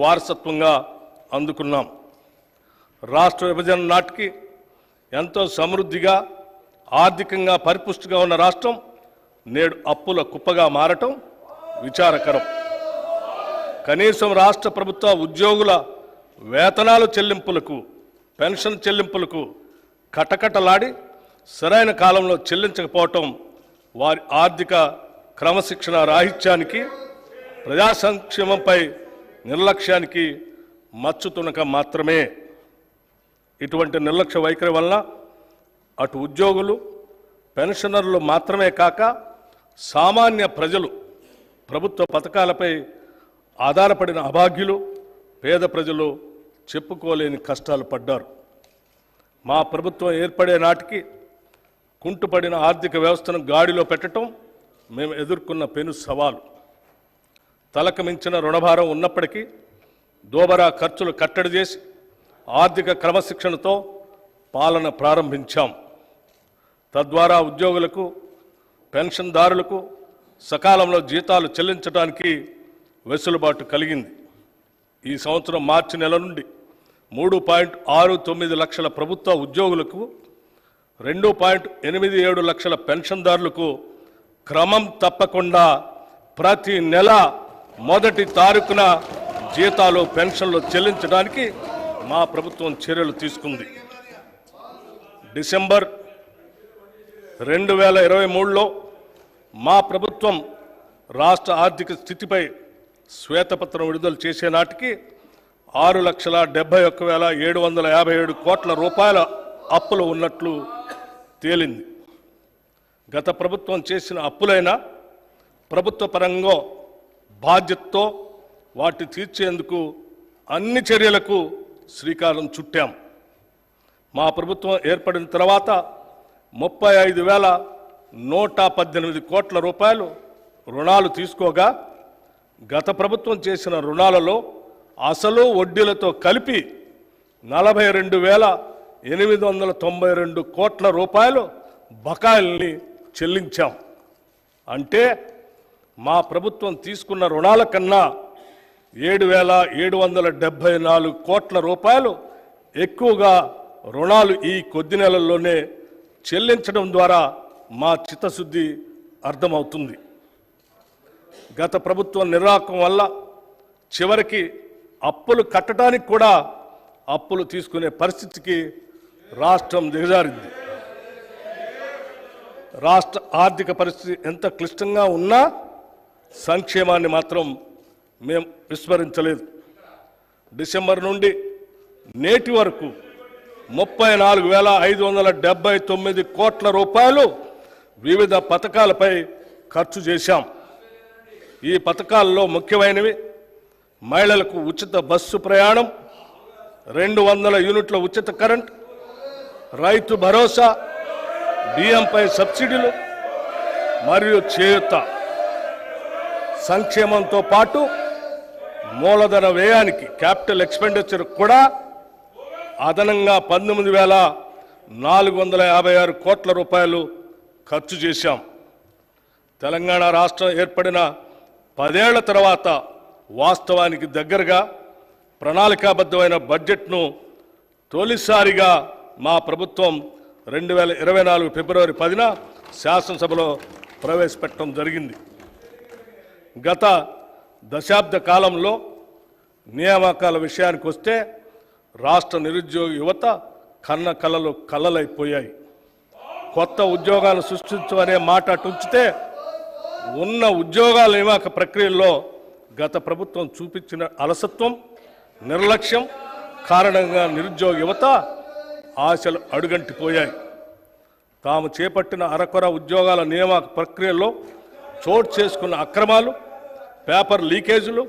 వారసత్వంగా అందుకున్నాం. రాష్ట్ర విభజన నాటికి ఎంతో సమృద్ధిగా ఆర్థికంగా పరిపుష్టిగా ఉన్న రాష్ట్రం నేడు అప్పుల కుప్పగా మారటం విచారకరం. కనీసం రాష్ట్ర ప్రభుత్వ ఉద్యోగుల వేతనాల చెల్లింపులకు, పెన్షన్ చెల్లింపులకు కటకటలాడి సరైన కాలంలో చెల్లించకపోవటం వారి ఆర్థిక క్రమశిక్షణ రాహిత్యానికి, ప్రజా సంక్షేమంపై నిర్లక్ష్యానికి మచ్చుతునక మాత్రమే. ఇటువంటి నిర్లక్ష్య వైఖరి వలన అటు ఉద్యోగులు, పెన్షనర్లు మాత్రమే కాక సామాన్య ప్రజలు, ప్రభుత్వ పథకాలపై ఆధారపడిన అభాగ్యులు, పేద ప్రజలు చెప్పుకోలేని కష్టాలు పడ్డారు. మా ప్రభుత్వం ఏర్పడే నాటికి కుంటుపడిన ఆర్థిక వ్యవస్థను గాడిలో పెట్టడం మేము ఎదుర్కొన్న పెను సవాలు. తలకు మించిన రుణభారం ఉన్నప్పటికీ దోబరా ఖర్చులు కట్టడి చేసి ఆర్థిక క్రమశిక్షణతో పాలన ప్రారంభించాం. తద్వారా ఉద్యోగులకు, పెన్షన్దారులకు సకాలంలో జీతాలు చెల్లించడానికి వెసులుబాటు కలిగింది. ఈ సంవత్సరం మార్చి నెల నుండి 3.69 లక్షల ప్రభుత్వ ఉద్యోగులకు, 2.87 లక్షల పెన్షన్దారులకు క్రమం తప్పకుండా ప్రతి నెల మొదటి తారీఖున జీతాలు, పెన్షన్లు చెల్లించడానికి మా ప్రభుత్వం చర్యలు తీసుకుంది. డిసెంబర్ 2023లో మా ప్రభుత్వం రాష్ట్ర ఆర్థిక స్థితిపై శ్వేతపత్రం విడుదల చేసే నాటికి 6,71,757 కోట్ల రూపాయల అప్పులు ఉన్నట్లు తేలింది. గత ప్రభుత్వం చేసిన అప్పులైనా ప్రభుత్వ పరంగా బాధ్యతతో వాటి తీర్చేందుకు అన్ని చర్యలకు శ్రీకారం చుట్టాం. మా ప్రభుత్వం ఏర్పడిన తర్వాత 35,118 కోట్ల రూపాయలు రుణాలు తీసుకోగా, గత ప్రభుత్వం చేసిన రుణాలలో అసలు వడ్డీలతో కలిపి 42,892 కోట్ల రూపాయలు బకాయిల్ని చెల్లించాం. అంటే మా ప్రభుత్వం తీసుకున్న రుణాల కన్నా 7,774 కోట్ల రూపాయలు ఎక్కువగా రుణాలు ఈ కొద్ది నెలల్లోనే చెల్లించడం ద్వారా మా చిత్తశుద్ధి అర్థమవుతుంది. గత ప్రభుత్వం నిర్వాహకం వల్ల చివరికి అప్పులు కట్టడానికి కూడా అప్పులు తీసుకునే పరిస్థితికి రాష్ట్రం దిగజారింది. రాష్ట్ర ఆర్థిక పరిస్థితి ఎంత క్లిష్టంగా ఉన్నా సంక్షేమాన్ని మాత్రం మేము విస్మరించలేదు. డిసెంబర్ నుండి నేటి వరకు 34,579 కోట్ల రూపాయలు వివిధ పథకాలపై ఖర్చు చేశాం. ఈ పథకాల్లో ముఖ్యమైనవి మహిళలకు ఉచిత బస్సు ప్రయాణం, 200 యూనిట్ల ఉచిత కరెంట్, రైతు భరోసా, బియ్యంపై సబ్సిడీలు మరియు చేయూత. సంక్షేమంతో పాటు మూలధన వ్యయానికి, క్యాపిటల్ ఎక్స్పెండిచర్ కూడా అదనంగా 19,456 కోట్ల రూపాయలు ఖర్చు చేశాం. తెలంగాణ రాష్ట్రం ఏర్పడిన 10 ఏళ్ల తర్వాత వాస్తవానికి దగ్గరగా ప్రణాళికాబద్ధమైన బడ్జెట్ను తొలిసారిగా మా ప్రభుత్వం 2024 ఫిబ్రవరి 10న శాసనసభలో ప్రవేశపెట్టడం జరిగింది. గత దశాబ్ద కాలంలో నియామకాల విషయానికి వస్తే రాష్ట్ర నిరుద్యోగ యువత కన్న కలలు కలలైపోయాయి. కొత్త ఉద్యోగాలు సృష్టించమనే మాట ఉంచితే ఉన్న ఉద్యోగాల నియామక ప్రక్రియల్లో గత ప్రభుత్వం చూపించిన అలసత్వం, నిర్లక్ష్యం కారణంగా నిరుద్యోగ యువత ఆశలు అడుగంటిపోయాయి. తాము చేపట్టిన అరకొర ఉద్యోగాల నియామక ప్రక్రియలో చోటు చేసుకున్న అక్రమాలు, పేపర్ లీకేజీలు,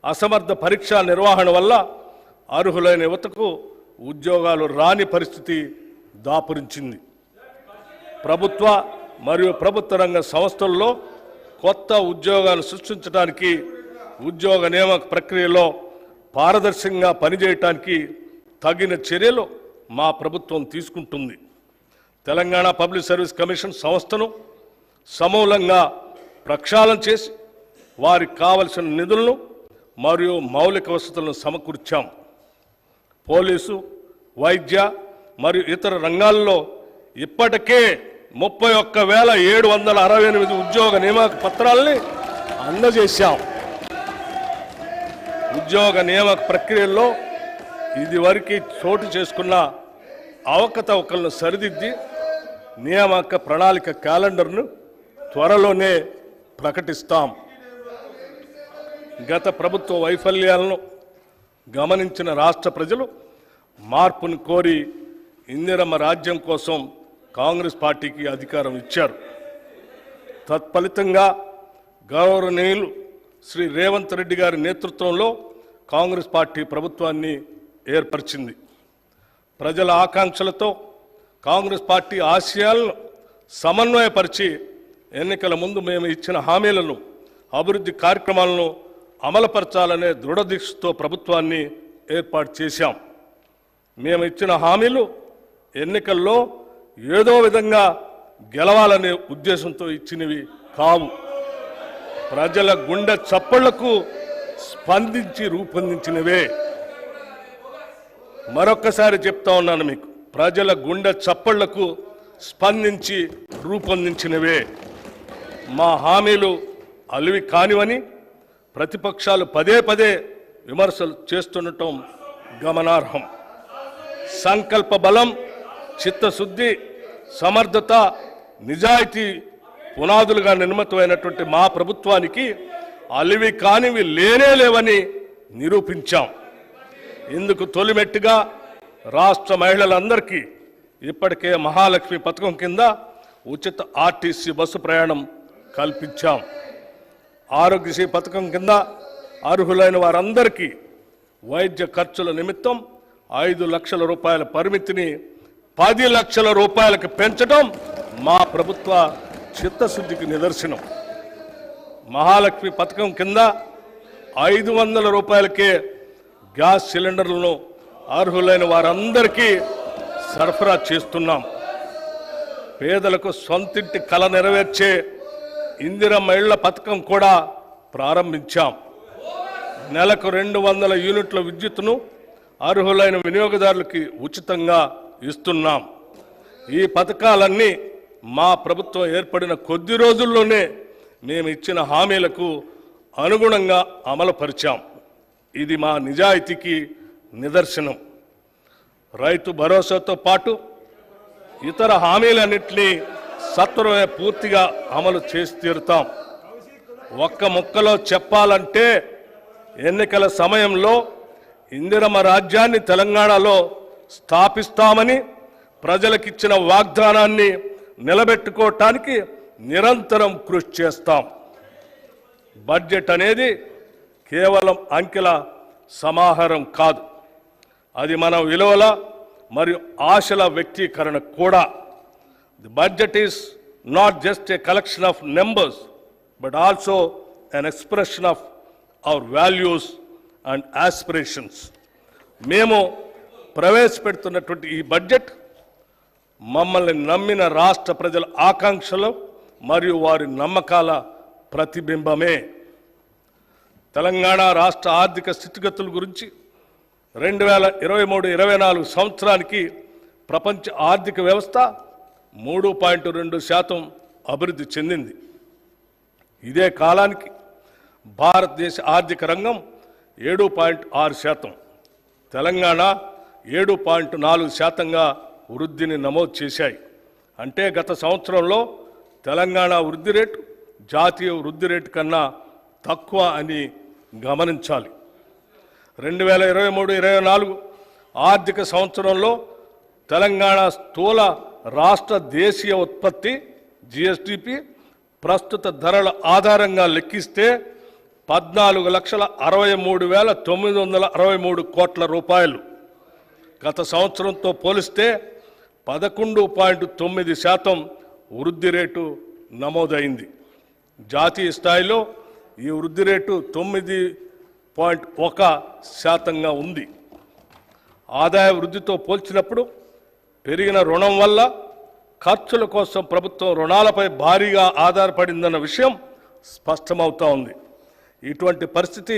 అసమర్థ పరీక్షా నిర్వహణ వల్ల అర్హులైన యువతకు ఉద్యోగాలు రాని పరిస్థితి దాపురించింది. ప్రభుత్వ మరియు ప్రభుత్వ రంగ సంస్థల్లో కొత్త ఉద్యోగాలు సృష్టించడానికి, ఉద్యోగ నియామక ప్రక్రియలో పారదర్శకంగా పనిచేయటానికి తగిన చర్యలు మా ప్రభుత్వం తీసుకుంటుంది. తెలంగాణ పబ్లిక్ సర్వీస్ కమిషన్ సంస్థను సమూలంగా ప్రక్షాళన చేసి వారికి కావలసిన నిధులను మరియు మౌలిక వసతులను సమకూర్చాం. పోలీసు, వైద్య మరియు ఇతర రంగాల్లో ఇప్పటికే 31,768 ఉద్యోగ నియామక పత్రాలని అందజేశాం. ఉద్యోగ నియామక ప్రక్రియల్లో ఇదివరకు చోటు చేసుకున్న అవకతవకలను సరిదిద్ది నియామక ప్రణాళిక క్యాలెండర్ను త్వరలోనే ప్రకటిస్తాం. గత ప్రభుత్వ వైఫల్యాలను గమనించిన రాష్ట్ర ప్రజలు మార్పును కోరి ఇందిరమ్మ రాజ్యం కోసం కాంగ్రెస్ పార్టీకి అధికారం ఇచ్చారు. తత్ఫలితంగా గౌరవనీయులు శ్రీ రేవంత్ రెడ్డి గారి నేతృత్వంలో కాంగ్రెస్ పార్టీ ప్రభుత్వాన్ని ఏర్పరిచింది. ప్రజల ఆకాంక్షలతో కాంగ్రెస్ పార్టీ ఆశయాలను సమన్వయపరిచి ఎన్నికల ముందు మేము ఇచ్చిన హామీలను, అభివృద్ధి కార్యక్రమాలను అమలుపరచాలనే దృఢదీక్షతో ప్రభుత్వాన్ని ఏర్పాటు చేశాం. మేము ఇచ్చిన హామీలు ఎన్నికల్లో ఏదో విధంగా గెలవాలనే ఉద్దేశంతో ఇచ్చినవి కావు. ప్రజల గుండె చప్పళ్లకు స్పందించి రూపొందించినవే. మరొక్కసారి చెప్తా ఉన్నాను మీకు, ప్రజల గుండె చప్పళ్లకు స్పందించి రూపొందించినవే. మా హామీలు అలివి కానివని ప్రతిపక్షాలు పదే పదే విమర్శలు చేస్తుండటం గమనార్హం. సంకల్ప బలం, చిత్తశుద్ధి, సమర్థత, నిజాయితీ పునాదులుగా నిర్మితమైనటువంటి మా ప్రభుత్వానికి అలివి కానివి లేవని నిరూపించాం. ఇందుకు తొలిమెట్టుగా రాష్ట్ర మహిళలందరికీ ఇప్పటికే మహాలక్ష్మి పథకం కింద ఉచిత ఆర్టీసీ బస్సు ప్రయాణం కల్పించాం. ఆరోగ్యశ్రీ పథకం కింద అర్హులైన వారందరికీ వైద్య ఖర్చుల నిమిత్తం 5 లక్షల రూపాయల పరిమితిని 10 లక్షల రూపాయలకు పెంచడం మా ప్రభుత్వ చిత్తశుద్ధికి నిదర్శనం. మహాలక్ష్మి పథకం కింద 500 రూపాయలకే గ్యాస్ సిలిండర్లను అర్హులైన వారందరికీ సరఫరా చేస్తున్నాం. పేదలకు సొంతింటి కల నెరవేర్చే ఇందిరమ్మ ఇళ్ల పథకం కూడా ప్రారంభించాం. నెలకు 200 యూనిట్ల విద్యుత్తును అర్హులైన వినియోగదారులకి ఉచితంగా ఇస్తున్నాం. ఈ పథకాలన్నీ మా ప్రభుత్వం ఏర్పడిన కొద్ది రోజుల్లోనే మేము ఇచ్చిన హామీలకు అనుగుణంగా అమలుపరిచాం. ఇది మా నిజాయితీకి నిదర్శనం. రైతు భరోసాతో పాటు ఇతర హామీలన్నింటినీ సత్వరమే పూర్తిగా అమలు చేసి తీరుతాం. ఒక్క ముక్కలో చెప్పాలంటే ఎన్నికల సమయంలో ఇందిరమ్మ రాజ్యాన్ని తెలంగాణలో స్థాపిస్తామని ప్రజలకిచ్చిన వాగ్దానాన్ని నిలబెట్టుకోవటానికి నిరంతరం కృషి చేస్తాం. బడ్జెట్ అనేది కేవలం అంకెల సమాహారం కాదు, అది మన విలువల మరియు ఆశల వ్యక్తీకరణ కూడా. The budget is not just a collection of numbers but also an expression of our values and aspirations. మేము ప్రవేశపెడుతున్నటువంటి ఈ బడ్జెట్ మమ్మల్ని నమ్మిన రాష్ట్ర ప్రజల ఆకాంక్షలు మరియు వారి నమ్మకాల ప్రతిబింబమే. తెలంగాణ రాష్ట్ర ఆర్థిక స్థితిగతుల గురించి 2023-24 సంవత్సరానికి ప్రపంచ ఆర్థిక వ్యవస్థ 3.2% అభివృద్ధి చెందింది. ఇదే కాలానికి భారతదేశ ఆర్థిక రంగం 7.6%, తెలంగాణ 7.4%గా వృద్ధిని నమోదు చేశాయి. అంటే గత సంవత్సరంలో తెలంగాణ వృద్ధి రేటు జాతీయ వృద్ధి రేటు కన్నా తక్కువ అని గమనించాలి. 2023-24 ఆర్థిక సంవత్సరంలో తెలంగాణ స్థూల రాష్ట్ర దేశీయ ఉత్పత్తి జిఎస్డిపి ప్రస్తుత ధరల ఆధారంగా లెక్కిస్తే 14,63,963 కోట్ల రూపాయలు. గత సంవత్సరంతో పోలిస్తే 11.9% వృద్ధి రేటు నమోదైంది. జాతీయ స్థాయిలో ఈ వృద్ధి రేటు 9.1%గా ఉంది. ఆదాయ వృద్ధితో పోల్చినప్పుడు పెరిగిన రుణం వల్ల ఖర్చుల కోసం ప్రభుత్వం రుణాలపై భారీగా ఆధారపడిందన్న విషయం స్పష్టమవుతా ఉంది. ఇటువంటి పరిస్థితి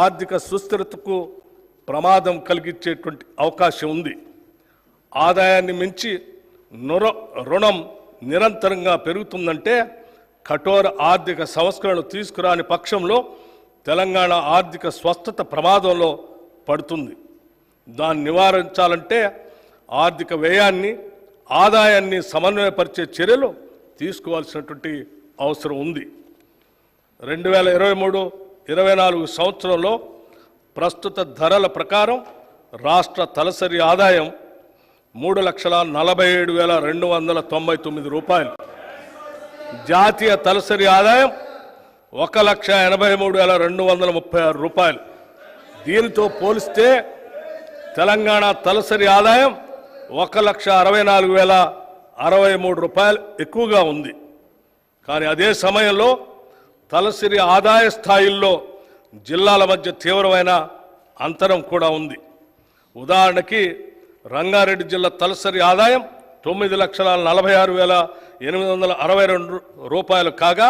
ఆర్థిక సుస్థిరతకు ప్రమాదం కలిగించేటువంటి అవకాశం ఉంది. ఆదాయాన్ని మించి రుణం నిరంతరంగా పెరుగుతుందంటే కఠోర ఆర్థిక సంస్కరణలు తీసుకురాని పక్షంలో తెలంగాణ ఆర్థిక స్వస్థత ప్రమాదంలో పడుతుంది. దాన్ని నివారించాలంటే ఆర్థిక వ్యయాన్ని ఆదాయాన్ని సమన్వయపరిచే చర్యలు తీసుకోవాల్సినటువంటి అవసరం ఉంది. 2023-24 సంవత్సరంలో ప్రస్తుత ధరల ప్రకారం రాష్ట్ర తలసరి ఆదాయం 3,47,299 రూపాయలు. జాతీయ తలసరి ఆదాయం 1,83,236 రూపాయలు. దీనితో పోలిస్తే తెలంగాణ తలసరి ఆదాయం 1,64,063 రూపాయలు ఎక్కువగా ఉంది. కానీ అదే సమయంలో తలసరి ఆదాయ స్థాయిల్లో జిల్లాల మధ్య తీవ్రమైన అంతరం కూడా ఉంది. ఉదాహరణకి రంగారెడ్డి జిల్లా తలసరి ఆదాయం 9,46,862 రూపాయలు కాగా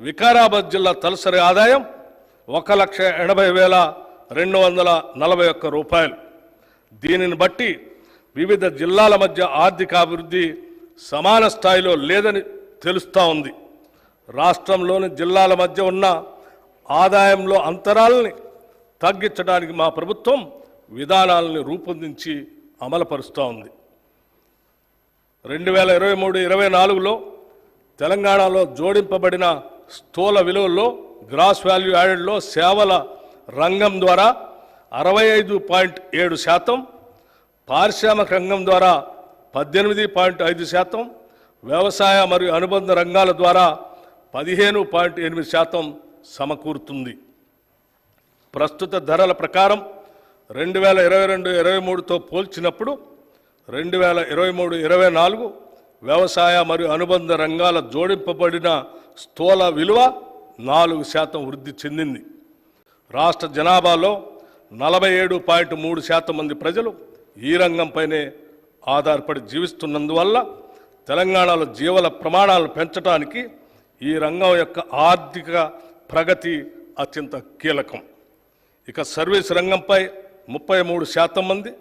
వికారాబాద్ జిల్లా తలసరి ఆదాయం 1,80,241 రూపాయలు. దీనిని బట్టి వివిధ జిల్లాల మధ్య ఆర్థిక అభివృద్ధి సమాన స్థాయిలో లేదని తెలుస్తూ ఉంది. రాష్ట్రంలోని జిల్లాల మధ్య ఉన్న ఆదాయంలో అంతరాలని తగ్గించడానికి మా ప్రభుత్వం విధానాలను రూపొందించి అమలుపరుస్తూ ఉంది. 2023-24లో తెలంగాణలో జోడింపబడిన స్థూల విలువల్లో గ్రాస్ వాల్యూ యాడెడ్లో సేవల రంగం ద్వారా 65.7%, పారిశ్రామిక రంగం ద్వారా 18.5%, వ్యవసాయ మరియు అనుబంధ రంగాల ద్వారా 15.8% సమకూరుతుంది. ప్రస్తుత ధరల ప్రకారం 2022-23తో పోల్చినప్పుడు 2023-24 వ్యవసాయ మరియు అనుబంధ రంగాల జోడింపబడిన స్థూల విలువ 4% వృద్ధి చెందింది. రాష్ట్ర జనాభాలో 47.3% మంది ప్రజలు ఈ రంగంపైనే ఆధారపడి జీవిస్తున్నందువల్ల తెలంగాణలో జీవన ప్రమాణాలను పెంచడానికి ఈ రంగం యొక్క ఆర్థిక ప్రగతి అత్యంత కీలకం. ఇక సర్వీస్ రంగంపై 33% మంది,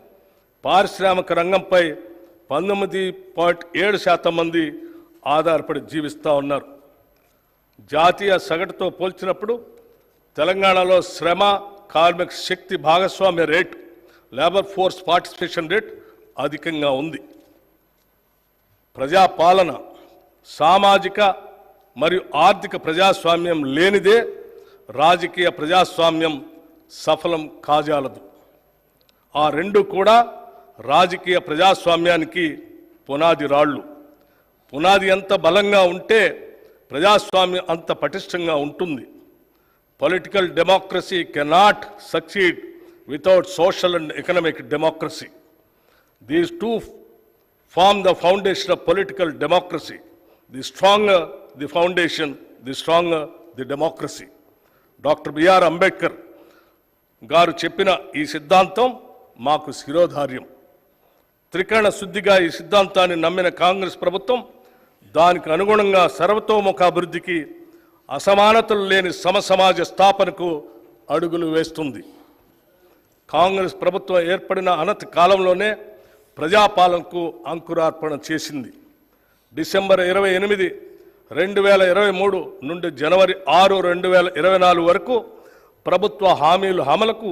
పారిశ్రామిక రంగంపై 19.7% మంది ఆధారపడి జీవిస్తూ ఉన్నారు. జాతీయ సగటుతో పోల్చినప్పుడు తెలంగాణలో శ్రమ కార్మిక శక్తి భాగస్వామ్య rate, labour force participation rate అధికంగా ఉంది. ప్రజాపాలన, సామాజిక మరియు ఆర్థిక ప్రజాస్వామ్యం లేనిదే రాజకీయ ప్రజాస్వామ్యం సఫలం కాజాలదు. ఆ రెండు కూడా రాజకీయ ప్రజాస్వామ్యానికి పునాది రాళ్ళు. పునాది ఎంత బలంగా ఉంటే ప్రజాస్వామ్యం అంత పటిష్టంగా ఉంటుంది. Political democracy cannot succeed without social and economic democracy. These two form the foundation of political democracy. The stronger the foundation, the stronger the democracy. Dr. B.R. Ambedkar గారు చెప్పిన ఈ సిద్ధాంతం మాకు శిరోధార్యం. త్రికరణ శుద్ధిగా ఈ సిద్ధాంతాన్ని నమ్మిన కాంగ్రెస్ ప్రభుత్వం దానికి అనుగుణంగా సర్వతోముఖాభివృద్ధికి, అసమానతలు లేని సమసమాజ స్థాపనకు అడుగులు వేస్తుంది. కాంగ్రెస్ ప్రభుత్వం ఏర్పడిన అనతి కాలంలోనే ప్రజాపాలనకు అంకురార్పణ చేసింది. డిసెంబర్ 28, 2023 నుండి జనవరి 6, 2024 వరకు ప్రభుత్వ హామీల అమలుకు